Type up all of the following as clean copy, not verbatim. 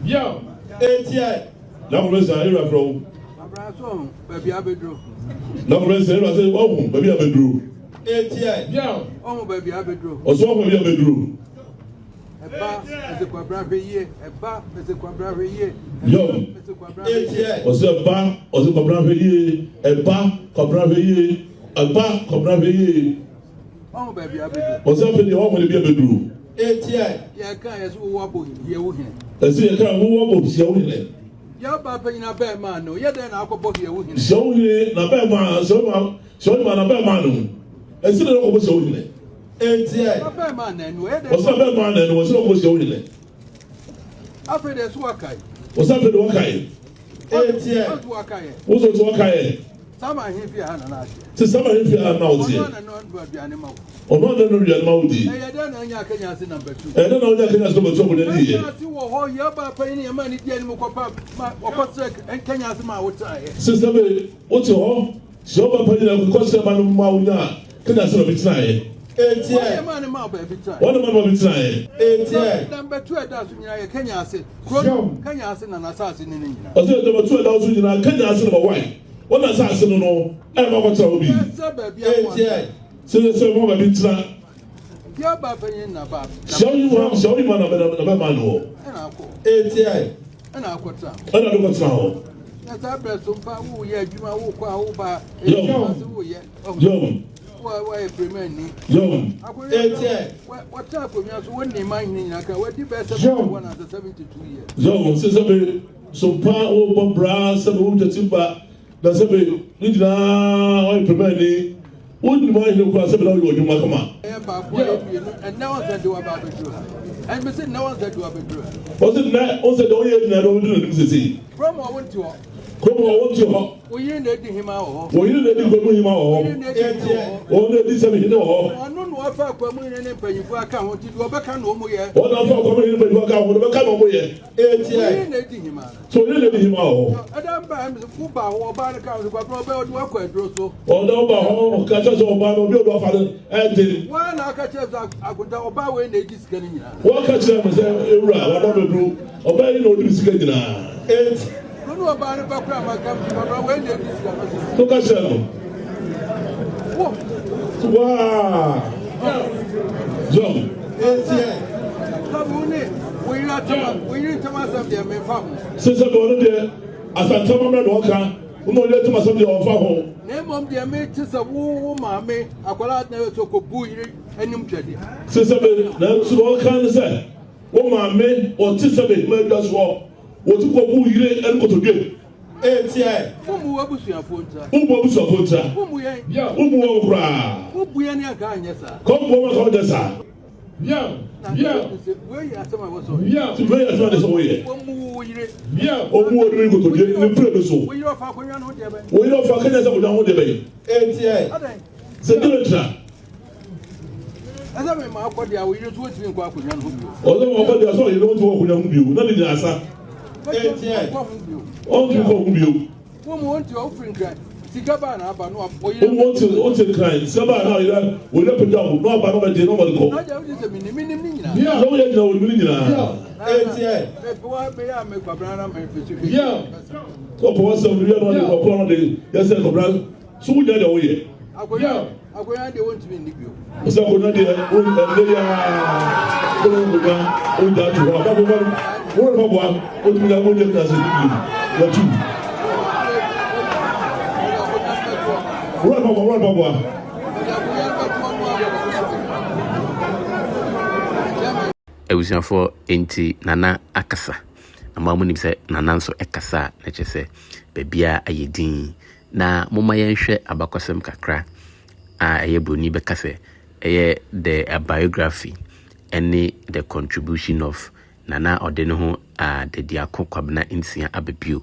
Yo. ATI. Now, Mr. from Baby Abedro. No, Mr. say, oh, baby Abedro. ATI. Yo. Oh, baby Abedro. Or so, baby Abedro. A bar is a quadrave year, a bar is a quadrave year. Yo. ATI. Or so, a bar, or so, quadrave year, a bar, quadrave year, a bar, quadrave year. Oh, baby Abedro. Or something you want to be Abedro. ATI. Yeah, can't wobble here. I see a car who wobbles your winner. Your papa in a bear man, no, yet then I'll go here with him. So you, a bear man, so man, a bear man. I see the almost your winner. ATI. A bear man, and where was a bear man and was almost your winner. After this work, what's up with the Wakai? ATI. What's up to Wakai? Some are here, and to some of you are now here. Or not, no, you are Maudi. I don't know your Kenya's number 2. I don't know your Kenya's number 2. You're about paying your money, and Kenya's mouth. Sister, what's your so about paying a cost of Mauna? Kenya's of its time. One of its time. Number 2, that's Kenya said, Kenya's an assassin in India. I said, there were 2,000 in Kenya's number 1. What does that no? I'm about to be. So the same woman be trying. Show you man of man. ATI. And I'll quote some. And I don't know. That's our best so far. Who yet you are over. Young. Why, Premier? Young. ATI. What type of yours wouldn't mind? I can what the best of 172 years. Young, Sister, so far over brass and wood to timber. That's a bit. I prepare me. Wouldn't mind you cross about you, Makama. And no one said do about the truth. And we said no one said do about the truth. Was it that also don't hear that over the city? From I went to come on, to we didn't him out. We didn't go to him out. Only this I know. I don't know if I come in and pay you for account to go back and no more. What I'm coming in and account with a come away. So you let him out. I don't buy him the football or buy the account of Robert Walker Drosso. Or no, but catch us all by the father and why not catch us? I could buy when they just getting what catch them is whatever group obey no discussion. No about the background, I come to my way. Look at them. Wow. John. We need to myself there, my family. Since I go there, as I tell my walker, who know let myself the offer home. Name of the mate is a woo, mammy. I call out never took a booty and him trade. Since I now can say, oh, mammy, or Tisabet made us walk. What you go booty and go to get. ATI. Who was your phone? Who was your phone? Who we are going, yes, sir. Come over, yes, sir. Yeah. Where you are, someone was so. Yeah, to play as well as away. Yeah, or who are we going to get in the previous? We are for Kenya's of the debate. ATI. Senator. As I remember, we just went to go up with young. Although I saw you don't walk with young you, not in the answer. Oh, you home you. Who want to offering cry? Sigabana, but no, who want to cry? Sabana, we up and down, no, but nobody call. Yeah, no, yet no, yeah. So, for us, we are not the yes, brother. So, we got away. I'm going to want to be in the view. So, we're not there. What about what we are going to do as a what you? Ebusiafo enti nana akasa na mamu nim se nana nso ekasa na che se bebia ayedin na moma yenhwe abakosem kakra a eyeboni bekase eye the biography any the contribution of Nana Odenoho the Diako Kwabena Insia Abebio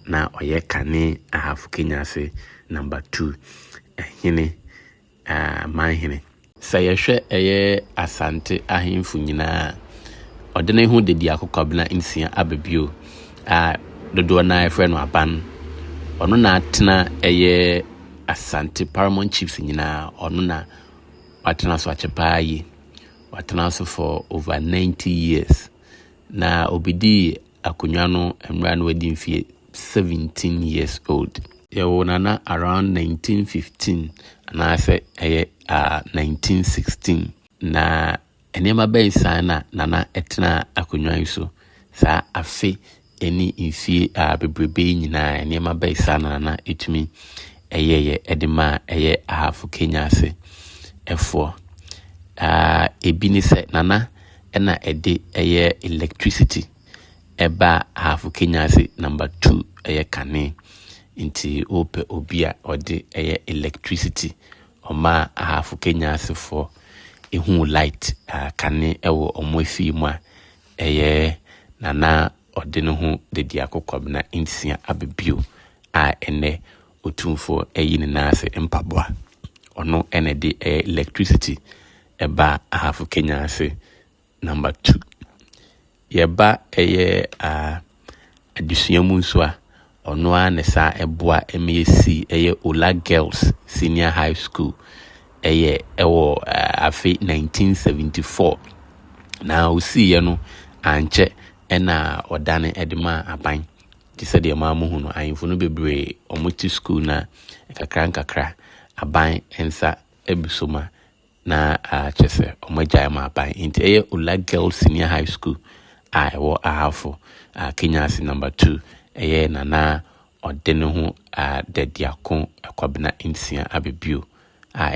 na oye kane ahafu Kenya se number 2 hine manhine sayehwe eye asante ahemfu nyina Odenoho the Diako Kwabena Insia Abebio dodo na efre no aban ono na atena eye asante Paramount Chiefs nyina ono na watena so achepa yi watena so for over 90 years na obidi akonnwa no emra no wadi mfie 17 years old. Yewo nana around 1915 na say 1916 na enema ben sana nana etna akonnwa iso sa afe eni mfie bebrebe nyina enema ben sana nana etumi eyeye edema eye ahafu Kenya ase efo ebini se nana ena ede eye electricity eba ahafu Kenya ase number 2 eye kane inti ope obia ode eye electricity oma ahafu Kenya ase for ehu light kane ewo omofi mu a eye nana ode no hu dedi akokwabna insia abebio a ene otumfo eyi ne nase empaboa ono ene de electricity eba ahafu Kenya ase number 2 yeba eye adusuamu nso a ono a ne sa eboa MSc eye Ola Girls Senior High School eye ewo afi 1974 na osi ye no anche ena odane edema aban ti se de ma mu hu no ayinfo no bebre omuti school na kakra aban ensa ebisoma na chese omagya ma aban inti eye Ola Girls Senior High School I wo ahafo Kenya si number 2 eye nana odene hu dediakon akwabena insia abebio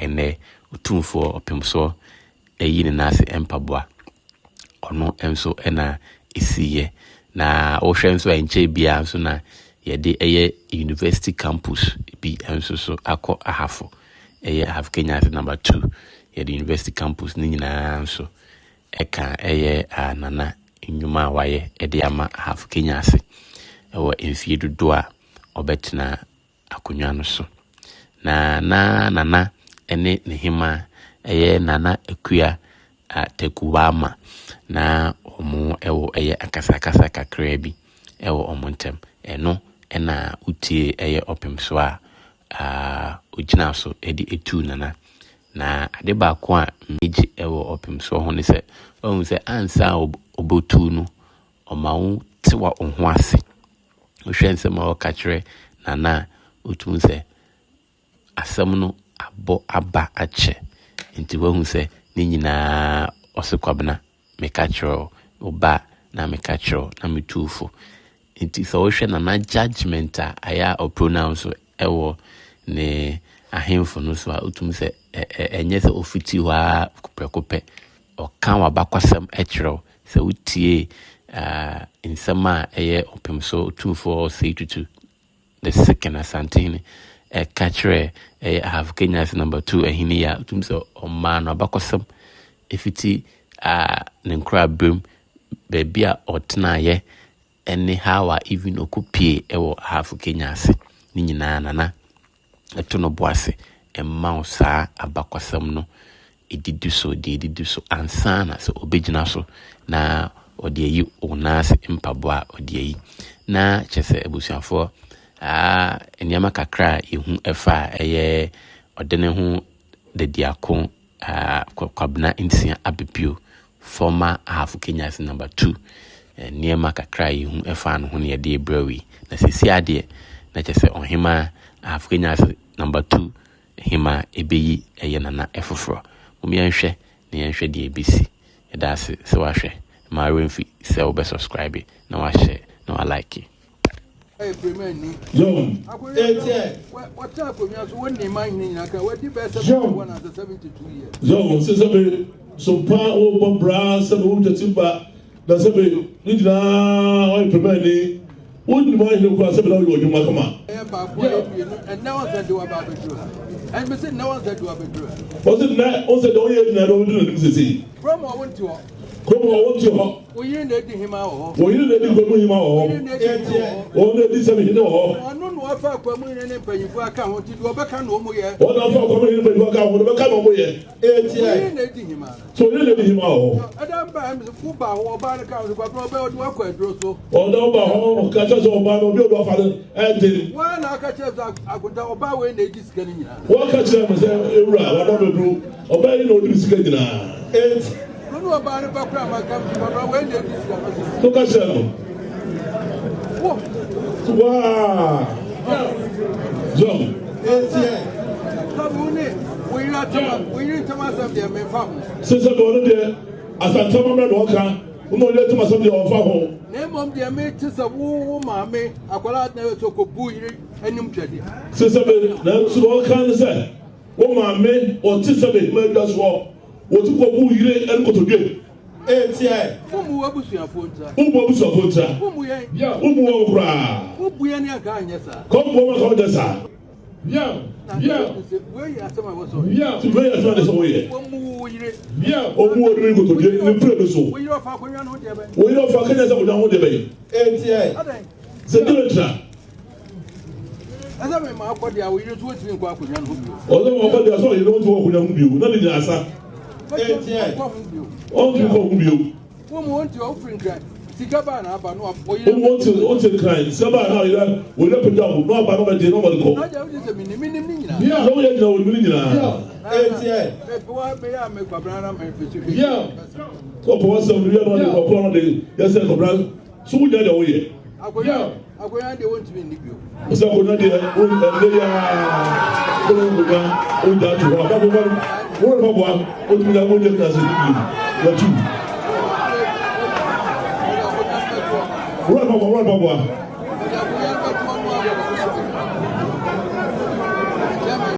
ene utumfo opemso eyi ne nase empaboa ono enso ena isiye na ohwe enso enche bia enso na yede eye university campus bi enso so akọ ahafo eye ahafo Kenya number 2 yede university campus ni nyina enso eka eye nana nyuma waye ede ama ahafo Kenya ase ewo emfie dodo a obetena akonnwa no so na nana ene nehima eye nana akua tekuwama na omo ewo eye akasa kakra bi ewo omontem eno ena utie eye opemso a ogina so edi etu nana na ade ba ko a meji ewo opemso ho ne se ohun se ansa obotu no omawo tewa ohun ase ohwense ma okakere nana otum se asam no abo aba ache nti wahun se ni nyina osekwabna mekachero oba na mekachero na mitufo nti so ohwe na judgment aya o pronounce ewo ne ahemfo no so otum se enye se ofiti wa kuprekope o kan wa bakwasam echero se utie insama eye opemso otumfo say tutu the second asantini kachre have Kenya's number 2 ehini ya tumso omano abakosam efiti nenkra brim baby a otna ye anyhow even okupie ewo have Kenya's ni nyina nana etono boase emma osa abakosam no edidu so ansana so obegina so na odiyi onas mpaboa odiyi na chese ebusuafo enyama kakra yehu efa eye odene hu dediakon kwabna insia abepio former half Kenya's number 2 niema kakra yehu efa no ho ne de brawi na sisi ade na chese ohima half Kenya's number 2 hima ebeyi eye nana efoforo mumianhwe ne yanhwe de ebisi eda se wahwe ma renfi se obe subscribe na wahwe na wa like Yo, what type of years when they mind in Naka? What the best of 172 years? Yo, so pa over brass and who the timber. That's a bit. Nina, I prepare. Wouldn't mind the class about you, Makama. And now I said do about the truth. And we said no one said do about the truth. Was it not also the only thing I don't do this? From I went to come on, to we didn't let him out. We didn't let him out. Only this I don't know if I come in and pay you for account to go back and no more yet. What I'm coming in for account with a canoe yet. Him out. So you let him out. I don't buy him the football or buy the account of Robert Walker Drosso. Or no, but catch us on by no father and did. Why not catch us? I could buy when they just getting what catch them as a right, whatever do. Obey no this getting tó ká ṣe ẹnu wáá John. Sísè bí wọ́n dẹ̀ asantama mẹ́rin wọ́n kan wọ́n mọ̀ ní ẹtí masọ́ bí wọ́n fa ho. Ní mọ̀ ní ẹ̀mí ti sẹ́ wúwú màmí àkọ́lá náà yóò tó kó bú yìí ẹni mu twẹ́dì. Sísè bí n'ẹ̀sùn wọ́n kan sẹ́ wọ́n màmí ọtí sẹ́bi mẹ́rin dá sọ́ wọ́n ti kó bú yìí ẹni kòtò dé. Fúnmu abusuafo nta. Fúnmu abusuafo nta. Fúnmu yẹn. Fúnmu wọn kura. Fúnmu yẹn ni àká ànyẹ sá. Kọ́mù wọn kọ́ ọ̀dẹ sá. Wéyí asẹ́mà wọ́n sọ. Wéyí asẹ́mà wọ́n sọ wọ́n yẹ. Wọ́n mú yire. Wọ́n mú ọdún kòtò dé ní pírẹ̀ mi so. Wọ́n yí ọ̀fà akọ̀nyá ní ọ̀dẹ bẹ́ẹ̀. Wọ́n yí ọ̀fà akọ̀nyá ní ọ̀dẹ bẹ́ẹ̀. Sẹ́dúrẹ̀ tira. Ẹsẹ̀ mi máa kọ́ di àwọn yire tí wọ́n ti fi nkọ́ akọ̀nyá ní ọ̀dẹ. Ọ̀sẹ̀ wọn kọ́ di asọ́ yìí lọ́wọ́ tí wọ́n akọ̀nyá ń bí o náà ní nyàásá. Wọ́n ti kọ́ ń bí o. Wọ́n mú wọn ti ọ̀fìn nkran sika bá náà bá náà wọ́n yẹ. Wọ́n ti nkran sika bá náà yẹ wọ́n yẹ pẹ̀lú àwọn náà bá náà bá jẹ náà wọ́n kọ́. N'ọjà wọ́n ti sẹ́ mi ní nyina. Lọ́wọ́ yẹ nyina wọ́n mi ní nyina. Wọ́n bẹ yà mí kwabra náà mẹ́ fèsì. Ọ̀pọ̀ wọ́n sẹ́wọ̀n ní yàrá wọn ní ọ̀pọ̀ náà de yẹ sẹ́ kwabra sùn jẹ́ de wọ́n yẹ. Akonya de wọ́n ti mi níbi o. Ọ̀sẹ̀ akonya de wọ́n ẹ̀dẹ́ yà wọ́n ń gbà wọ́n jà tó wọ́n àbá wọ́n rẹ̀ bọ̀ wọ́n ti mi náà wọ́n jẹ́ kí n àṣẹ níbi yẹ tu. Wọ́n rẹ̀ bọ̀ wọ́n.